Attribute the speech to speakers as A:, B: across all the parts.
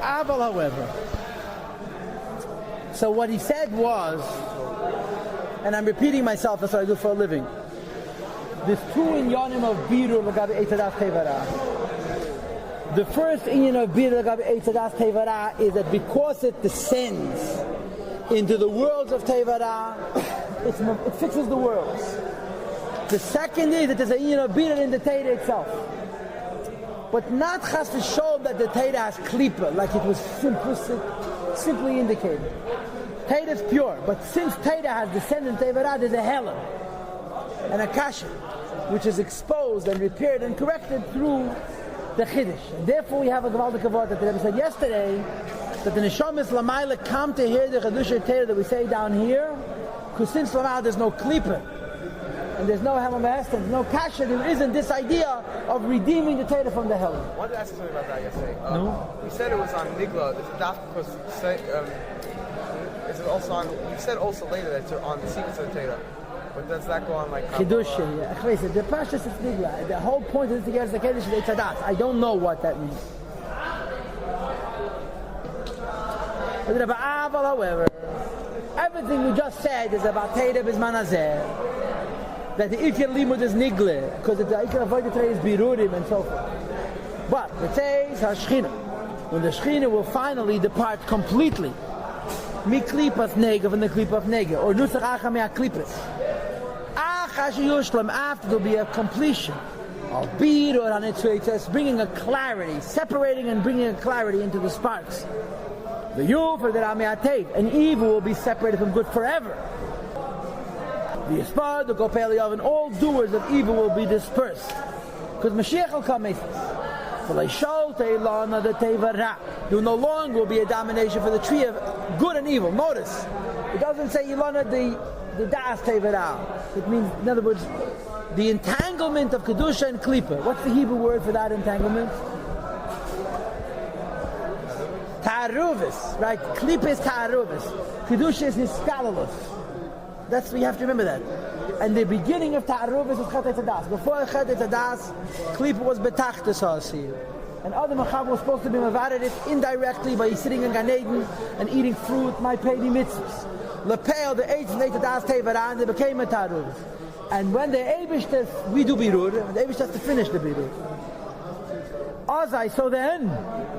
A: Aval, however. So what he said was, and I'm repeating myself, that's what I do for a living. There's two inyanim of birur l'gabi eitzadas tevara. The first inyan of birur l'gabi eitzadas tevara is that because it descends into the worlds of tevara, it fixes the worlds. The second is that there's a inyan of birur in the Torah itself. But not chas v'sholom that the Torah has klipa, like it was simply indicated. Torah is pure, but since Torah has descended in Tevara, there's a helam and a kasha, which is exposed and repaired and corrected through the chiddush. And therefore we have a gewaldige kavod that the Rebbe said yesterday, that the neshamas lamayla come to hear the chiddush Torah that we say down here, because since lamayla there's no klipa, and there's no helam v'hesed, there's no kasha, there isn't this idea of redeeming the Torah from the helam.
B: I wanted to ask you something about that yesterday.
A: No?
B: We said it was on Nigla. Is it that because is it also on? You said also later that it's on the secrets of the Torah, but does that go on like
A: Kiddush? The Pashas is Nigla. The whole point of the Tigers the Kiddush is Eitzadas. I don't know what that means. However, everything we just said is about Torah Bizman Hazeh. That the Ikar Limud is Nigle, because the Ikar Avodah Torah is Birurim and so forth. But it says HaShechina, when the Shechina will finally depart completely, Mi Klipas Negev and the Klip of Negev, or Nusach Acha Mea Klipas. Acha Yushlam, after there will be a completion of Birur on its way, just bringing a clarity, separating and bringing a clarity into the sparks. The Yul for the Rameatev, and evil will be separated from good forever. The Yispar, the Gopeliyav, and all doers of evil will be dispersed. Because Mashiach will come, there no longer will be a domination for the tree of good and evil. Notice, it doesn't say Ilana the Das Tevara. It means, in other words, the entanglement of Kedusha and Klipa. What's the Hebrew word for that entanglement? Ta'aruvis, right? Klipa is Ta'aruvis. Kedusha is Niskalalus. We have to remember that. And the beginning of Ta'aruvis is Chet Eitzadas. Before Chet Eitzadas, Klipa was Betachtes Ha'asir. And other Machav was supposed to be Mavared it indirectly by sitting in Gan Eden and eating fruit, my Pedi mitzvahs. Lepel, the eighth Eitzadas Tevara, and they became a Ta'aruvis. And when the Eibishter, we do Birur, and the Eibishter has to finish the Birur. Azai, so then,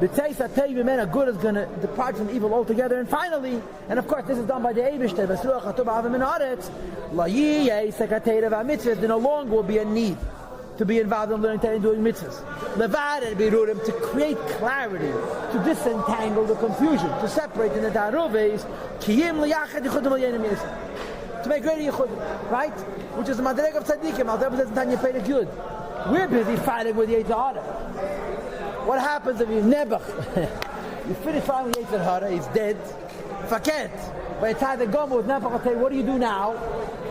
A: the Teis HaTeivim good is going to depart from evil altogether. And finally, and of course this is done by the Eibishter, V'sruach HaTov Avim in Haaretz, La Yiyeh Sekateira VaMitzvah, there no longer will be a need to be involved in learning and doing mitzvahs. Levared Birurim, to create clarity, to disentangle the confusion, to separate in the Ta'aruves, Kiyim L'Yachad Yichudim L'Yenim Yisrael, to make ready Yichudim, right? Which is the Madreg of Tzadikim, Al Rebbe says in Tanya Perek Yud. We're busy fighting with Yetzer Hara. What happens if you never, you finish fighting with Yetzer Hara, he's dead, forget. By the time the Gomer with Nefach, what do you do now?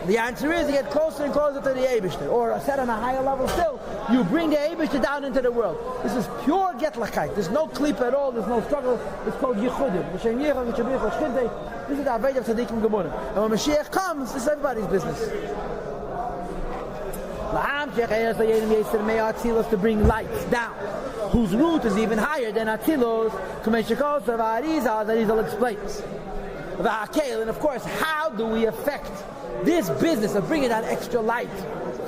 A: The answer is you get closer and closer to the Eibishter, or set on a higher level still, you bring the Eibishter down into the world. This is pure Getlachkeit. There's no clip at all, there's no struggle. It's called Yichudim. This is the Aved of Tzadikim Gemurim. And when Mashiach comes, this is everybody's business. To bring lights down, whose root is even higher than Atzilos. Arizal explains. And of course, how do we affect this business of bringing that extra light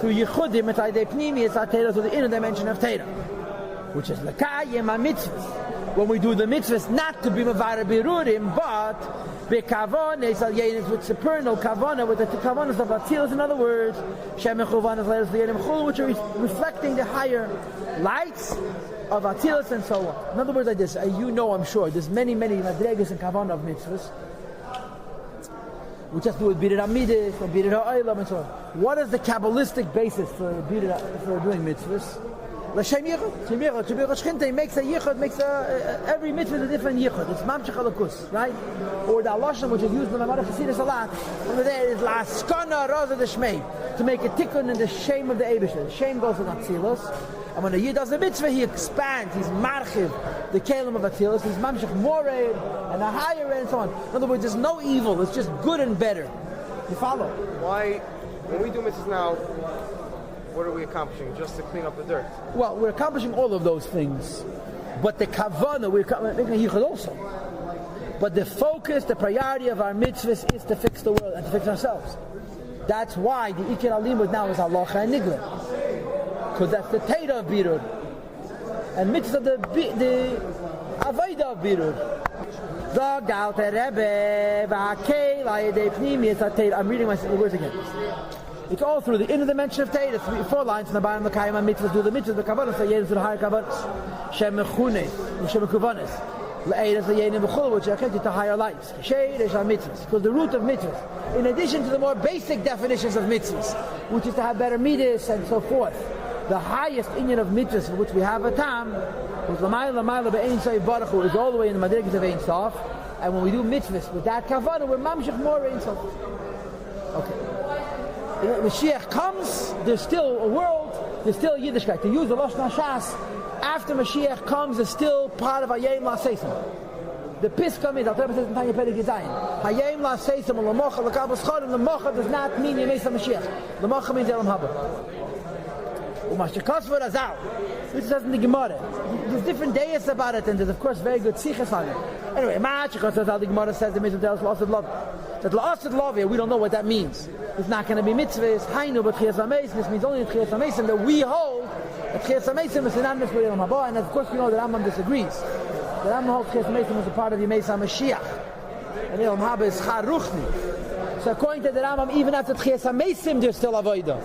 A: through Yichudim et Aidei Pnimi to the inner dimension of Torah, which is L'kayim HaMitzvahs. When we do the mitzvahs, not to be Mavara Birurim, but Bekavones al Yenis with supernal Kavona, with the Kavonas of Atzilos, in other words, Shemechovanas Leres L'Yenim Chul, which are reflecting the higher lights of Atzilos and so on. In other words, like this, you know, I'm sure, there's many Madregas and Kavona of mitzvahs. We just do it Bidur HaMidis, or Bidur HaOlam, and so on. What is the Kabbalistic basis for doing mitzvahs? L'Shem Yichud. Shem Yichud. Shem Yichud makes a Yichud, every mitzvah is a different Yichud. It's Mamshech Halakus, right? Or the Alashon, which is used in the Mamara Chassidus a lot. Over there is La Skana Raza de Shmei, to make a tikkun in the shame of the Eibishter. The shame goes in Atzilos. And when a Yid does the mitzvah, he expands, he's marchiv, the kelim of Atzilos, he's mamshech mored, and a higher end, and so on. In other words, there's no evil, it's just good and better. You follow?
B: Why, when we do mitzvahs now, what are we accomplishing? Just to clean up the dirt?
A: Well, we're accomplishing all of those things. But the kavanah, we're making a yichud also. But the focus, the priority of our mitzvahs is to fix the world and to fix ourselves. That's why the ikir alimud now is halacha and nigla, because that's the teira of birur, and mitzvah the avodah of birur. I'm reading my words again. It's all through the inner dimension of teira. 4 lines in the bottom of the kaima mitzvahs do the mitzvahs. The kavanah say yedim to the higher kavanahs. Shem mechunes, shem mekuvanes. Le'edas le'yedim b'chol, which are connected to higher lights. Sheiresh are mitzvahs, because the root of mitzvahs, in addition to the more basic definitions of mitzvahs, which is to have better midas and so forth, the highest inyan of mitzvahs for which we have a tam, was l'mayla be'ein sof baruch Hu, is all the way in the madrigas of ein sof, and when we do mitzvahs with that kavanah, we're mamshich more ein sof. Okay. When Mashiach comes, there's still a world, there's still Yiddishkeit. To use the Lashon HaShas, after Mashiach comes, is still part of Hayem La'Seisem. The Piska means, I'll tell you in Tanya Perek Yizayim, Hayem La'Seisem, L'mocha, L'kabel Schorim, L'mocha does not mean Yemesa Mashiach. L'mocha means Elam Haba. Umashikos for Azal. This says in the Gemara. There's different days about it, and there's of course very good sichas on it. Anyway, Mashikos for Azal, the Gemara says the mitzvah tells La'asad Love. That La'asad Love here, we don't know what that means. It's not going to be mitzvahs, Hainu, but Chiyas HaMesim. This means only in Chiyas HaMesim that we hold that Chiyas HaMesim is synonymous with Elam Haba, and of course we know that Rambam disagrees. The Rambam holds Chiyas HaMesim as a part of Yemesa Mashiach, and Elam Haba is Charuchni. So according to the Rambam, even after Chiyas HaMesim, there's still Avodah.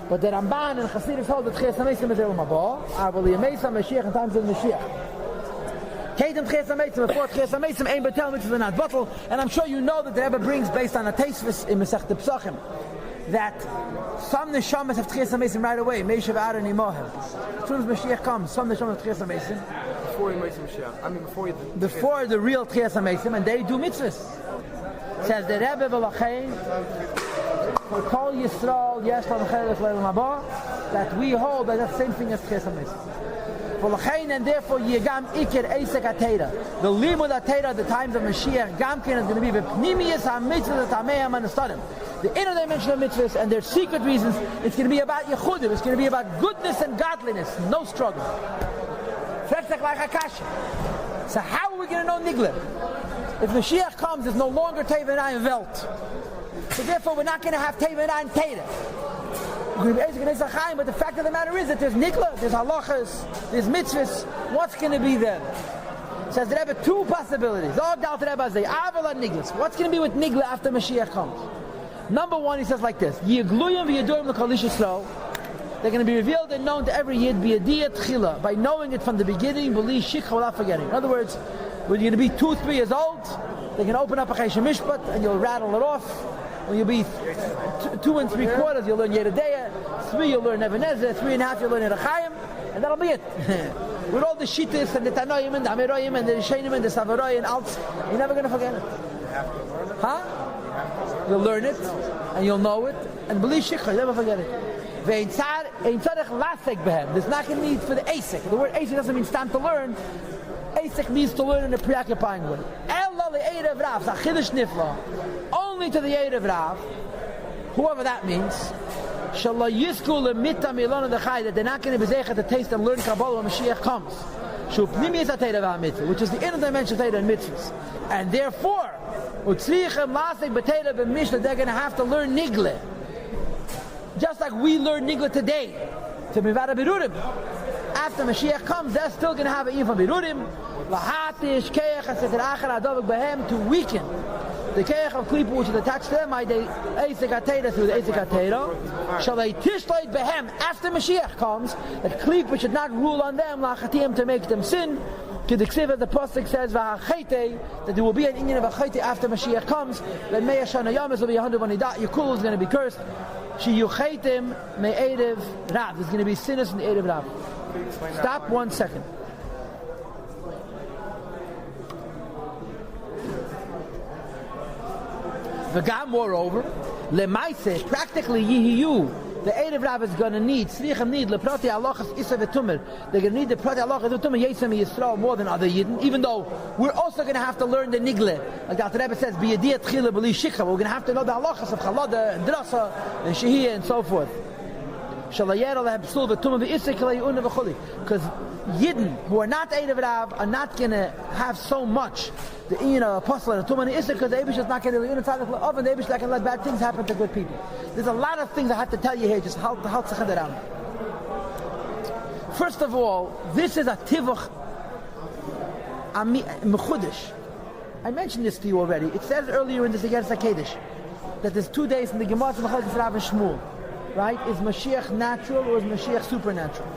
A: But the Ramban and Chassidus hold that Chiyas HaMesim is Elam Haba, but Yemesa Mashiach in times of Mashiach. Kedem Chiyas HaMesim, before Chiyas HaMesim, Ein Betel Mitzvah not Bottle, and I'm sure you know that the Rebbe brings based on a Teisvis in Masech Psachim, that some neshamas have Chiyas HaMesim right away. Meishav Aaron Imohem. As soon as Mashiach comes, some neshamas have Chiyas HaMesim.
B: Before Mashiach. I mean,
A: before the real Chiyas HaMesim, and they do mitzvahs. Says the Rebbe V'lachein, for Kol Yisrael Yesh Lam Chelik Le'Elam Haba, that we hold that that's the same thing as Chiyas HaMesim. V'lachein, and therefore Yegam Iker Eisek HaTeira. The Limud HaTeira at the times of Mashiach, Gamkin is going to be V'pnimiyas HaMitzvah Tameim Anastadim. The inner dimension of mitzvahs and their secret reasons, it's going to be about Yechudim, it's going to be about goodness and godliness, no struggle. So how are we going to know Nigla? If Mashiach comes, there's no longer Teva and Ayin Welt. So therefore we're not going to have Teva and Ayin Teira. We're going to be but the fact of the matter is that there's Nigla, there's halachas, there's mitzvahs. What's going to be then? Says the Rebbe, 2 possibilities. What's going to be with Nigla after Mashiach comes? Number 1, he says like this: they're going to be revealed and known to every Yid by knowing it from the beginning, believe shikha without forgetting. In other words, when you're going to be 2-3 years old, they can open up a Cheshem Mishpat and you'll rattle it off. When you'll be 2 3/4, you'll learn Yeredeya. 3, you'll learn Ebenezer. 3 1/2, you'll learn Yerachayim, and that'll be it. With all the Shittis and the Tanoim and the Ameroyim and the Rishenim and the Savaroy and Alts, you're never going to forget it. Huh? You'll learn it, and you'll know it, and believe shikha, you'll never forget it. There's not going to need for the Asik. The word Asik doesn't mean stand to learn. Asik means to learn in a preoccupying way. Only to the Erev Rav, whoever that means, that they're not going to be zeichet to taste and learn Kabbalah when Mashiach comes. Which is the inner dimension of Torah and mitzvahs. And therefore, they're going to have to learn Nigle. Just like we learn Nigle today, to Mivara Birurim. After Mashiach comes, they're still going to have an Yifam Birurim, to weaken the Keach of Klipa which is attached to them, they Eisek HaTeira through the Eisek HaTeira. Shall they Tishleit Behem after Mashiach comes, that Klipa should not rule on them, Lachatiyim, to make them sin. To the Ksiv, the Pasuk says, V'hachete, that there will be an Inyan of Achete after Mashiach comes, that Me'ah Shana Yamas will be 100 when he dies, Yekul is going to be cursed. Shiyuchetim Me'erev Rav, there's going to be sinners in the Erev Rav. Stop 1 second. V'gam, moreover, lemaise, practically yihiyu, the Erev Rav is going to need, tzrichim need, leprati halachas isa v'tumir, they're going to need the prati halachas v'tumir, yesem Yisrael, more than other Yidden, even though we're also going to have to learn the nigle, like the Alter Rebbe says, b'yadiyah tchila b'li shikha, we're going to have to know the halachas of chalada, and drasa, and shehiyah, and so forth. Because Yidden who are not Erev Rav are not going to have so much the apostle and Tumah and Issa, because the Eibush is not going to Le'un Tzadik La'ov, and the Eibush is not going to let bad things happen to good people. There's a lot of things I have to tell you here, just how to hold around. First of all, this is a Tivuch Mechudesh. I mentioned this to you already. It says earlier in the Segeres HaKedesh that there's 2 days in the Gemara Machlokes Rav and Shmuel. Right? Is Mashiach natural or is Mashiach supernatural?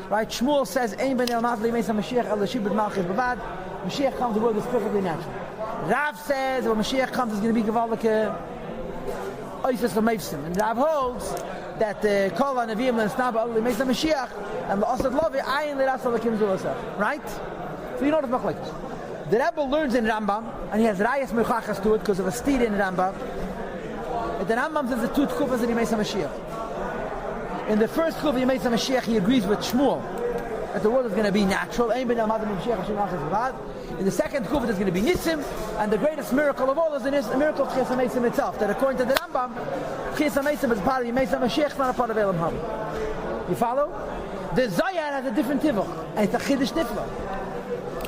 A: Right? Shmuel says, Ein ben el mazli meisa Mashiach el shibud malchus bavad. Mashiach comes, the world is perfectly natural. Rav says, when Mashiach comes, it's going to be gewaldige oises v'meifsim. And Rav holds that the kol ha'neviim and snaba el meisa Mashiach and the osad lovi ayin l'rasa l'kim zulosach. Right? So you know what it's like. The Rebbe learns in Rambam, and he has rayas mechachas to it because of a steer in Rambam. The Rambam says the 2 tkufas in Yemei Mashiach. In the first tkuf of Yemei Mashiach, he agrees with Shmuel that the world is going to be natural. In the second tkuf, there's going to be Nisim, and the greatest miracle of all is the miracle of Chesed Meisim itself. That according to the Rambam, Chesed Meisim is part of Yemei Mashiach, not a part of Elam Haba. You follow? The Zohar has a different tivuk, and it's a Chiddush Nifla.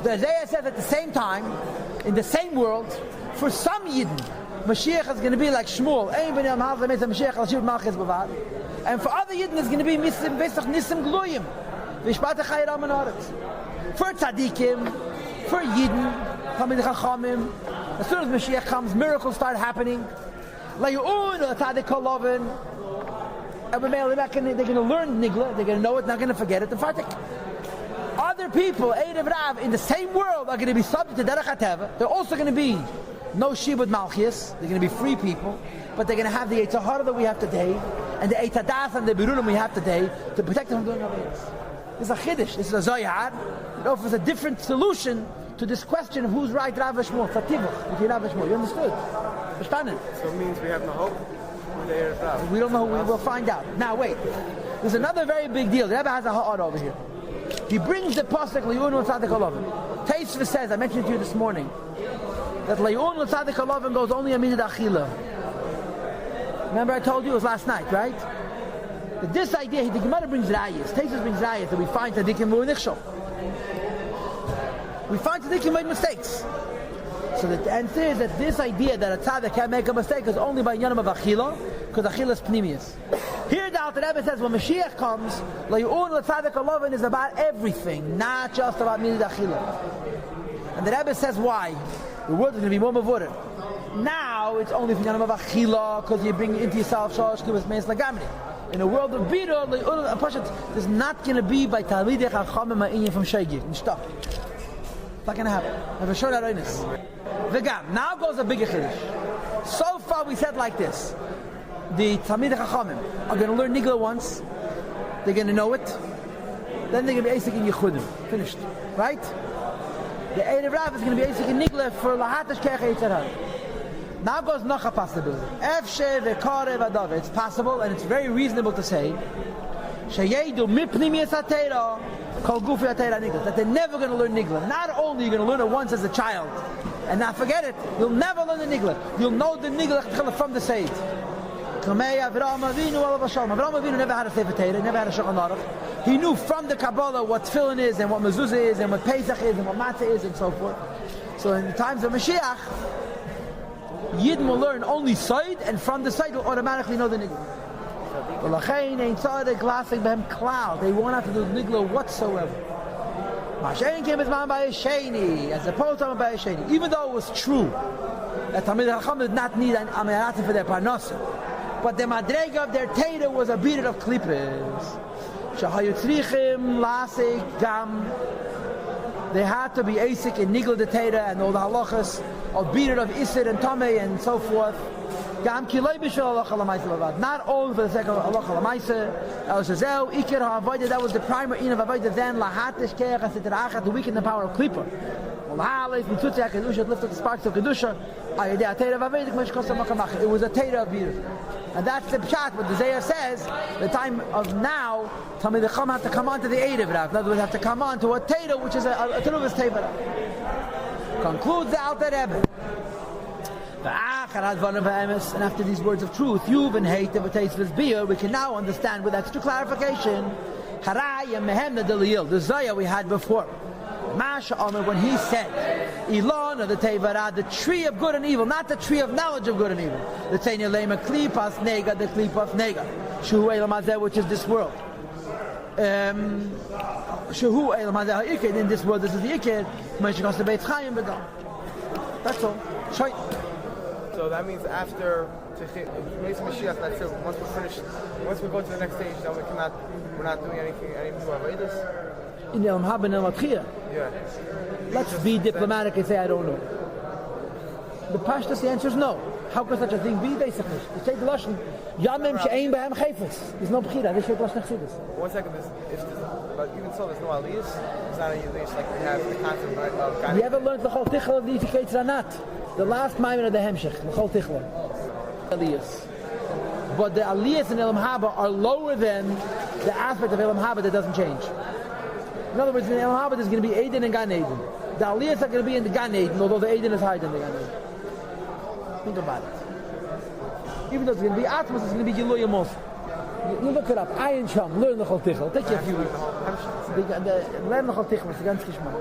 A: The Zohar says at the same time, in the same world, for some Yidden, Mashiach is going to be like Shmuel. And for other Yidden, it's going to be Nisim Gluyim. For Tzadikim, for Yidden, as soon as Mashiach comes, miracles start happening. And they're going to learn Nigla, they're going to know it, not going to forget it. Other people, Erev Rav, in the same world are going to be subject to Derech HaTeva. They're also going to be no Shibud Malchus, they're going to be free people, but they're going to have the Eitz Hara that we have today, and the Eitz Hadas and the Berulim we have today, to protect them from doing other things. This is a Chiddush, this is a Zohar. It offers a different solution to this question of who's right, Rav Shmuel, Tzativuch, between Rav Shmuel. You understood? Verstanden?
B: So it means we have no hope?
A: We don't know, we will find out. Now wait, there's another very big deal. The Rebbe has a ha'ar over here. He brings the pasuk Le'unu Tzadik Olavim. Teisva says, I mentioned to you this morning, that Le'unu Tzadik Olavim goes only a minute achila. Remember I told you it was last night, right? That this idea, the Gemara brings rayas. Teisva brings rayas that we find tzadikim who nichshol. We find tzadikim made mistakes. So the answer is that this idea that a tzaddik can't make a mistake is only by yanam of achila, because achila is pnimius. Here the Alter Rebbe says when Mashiach comes, Le'un L'Tzadik Olavin is about everything, not just about minid achila. And the Rebbe says why? The world is going to be more mavurah. Now it's only for yanam of achila, because you bring into yourself shosh kibas meis lagamri. In a world of bira, Le'un L'Pashat, there's not going to be by Talmidei Chachamim ma'inyan from Shegir. Stop. It's not going to happen. Never show that rightness. V'gam. Now goes a bigger chiddush. So far we said like this. The Talmidei Chachamim are going to learn Nigla once. They're going to know it. Then they're going to be Eisik in Yechudim. Finished. Right? The Erev Rav is going to be Eisik in Nigla for Lahatash Kech Eitzar. Now goes noch a possibility. Efshe v'kare v'adave. It's possible and it's very reasonable to say Sheyedu mipnimi esatera kol gufi atera Nigla. That they're never going to learn Nigla. Not only are you going to learn it once as a child and not forget it, you'll never learn the Nigla. You'll know the Nigla from the Seid. Avraham Avinu never had a Sefer Torah, never had a Shulchan Aruch. He knew from the Kabbalah what Tefillin is and what Mezuzah is and what Pesach is and what Matzah is and so forth. So in the times of Mashiach, Yidden will learn only Seid, and from the Seid will automatically know the Nigla. They won't have to do Nigla whatsoever. As opposed to even though it was true that Talmidei Chacham did not need an Amiratim for their Parnasa, but the Madrega of their Torah was a beater of Klippers. They had to be Asik in Nigla the Torah and all the halachas of beater of Isser and Tameh and so forth. Not only for the sake of halacha l'maisa, that was the primary in of avodah. Then lahatish keach and sitrachat to weaken the power of klipa. Lift up the sparks of kedusha. It was a Torah of beater. And that's the pshat, what the Zohar says, the time of now, Talmidei Chacham have to come on to the Erev Rav. In other words, have to come on to a Torah, which is a Teruvas Torah. Concludes the Alter Rebbe. And after these words of truth, you've and hate the taste of beer, we can now understand with extra clarification. The Zaya we had before. Masha Omer, when he said, Ilon, or the Tevara, the tree of good and evil, not the tree of knowledge of good and evil. The Tanya Lema Klipas Nega, the Klipa of Nega. Shuhu Elamazeh, which is this world. Shuhu Elamazeh Iked, in this world, this is the Iked. Meshachas the Beit Chaim Bedam. That's all. Shoi.
B: So that means after Mashiach, that's it. Once we're finished, once we go to the next stage, then we're not doing any more Vedas.
A: In Elam Haba and Elam Atchia.
B: Yeah.
A: Let's be diplomatic and say I don't know. The Pashtas, the answer is no. How could such a thing be? Basically, you say the Lashon, Yamim she'ein behem chayfetz. There's no bechira. This is Lashon Chassidus.
B: 1 second. But even so, there's no aliyas. It's not a aliyas like we have the concept of God.
A: You ever learned the whole tichel of the Yitiketz Ranat? The last maimer of the Hemshech, the whole tichel. Aliyas. But the aliyas in Elam Haba are lower than the aspect of Elam Haba that doesn't change. In other words, in Elam Haba there's going to be Eden and Gan Eden. The aliyas are going to be in the Gan Eden, although the Eden is higher than the Gan Eden. Think about it. Even though it's going to be Atmos, it's going to be Giluy Amos. You look it up. Ayin Sham, learn the whole tichel. Take you a few weeks. Learn the whole tichel. It's a ganz geschmack.